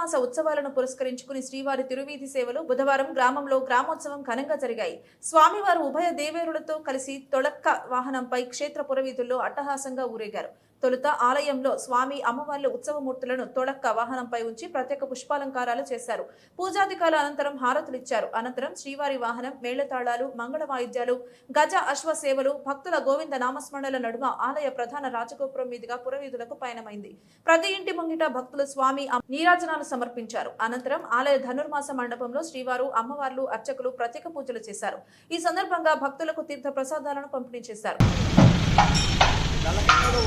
ధనుర్మాస ఉత్సవాలను పురస్కరించుకుని శ్రీవారి తిరువీధి సేవలు బుధవారం గ్రామంలో గ్రామోత్సవం ఘనంగా జరిగాయి. స్వామివారు ఉభయ దేవేరులతో కలిసి తొలక్క వాహనంపై క్షేత్ర పురవీధుల్లో అట్టహాసంగా ఊరేగారు. తొలుత ఆలయంలో స్వామి అమ్మవార్ల ఉత్సవమూర్తులను తొలక్క వాహనంపై ఉంచి ప్రత్యేక పుష్పాలంకారాలు చేశారు. పూజాధికారుల అనంతరం హారతులిచ్చారు. అనంతరం శ్రీవారి వాహనం మేళతాళాలు, మంగళ వాయిద్యాలు, గజ అశ్వ సేవలు, భక్తుల గోవింద నామస్మరణల నడుమ ఆలయ ప్రధాన రాజగోపురం మీదుగా పురవీధులకు పయనమైంది. ప్రతి ఇంటి ముంగిట భక్తులు స్వామి నీరాజనాలు సమర్పించారు. అనంతరం ఆలయ ధనుర్మాస మండపంలో శ్రీవారు అమ్మవార్లు అర్చకులు ప్రత్యేక పూజలు చేశారు. ఈ సందర్భంగా భక్తులకు తీర్థ ప్రసాదాలను పంపిణీ చేశారు. Dale que no lo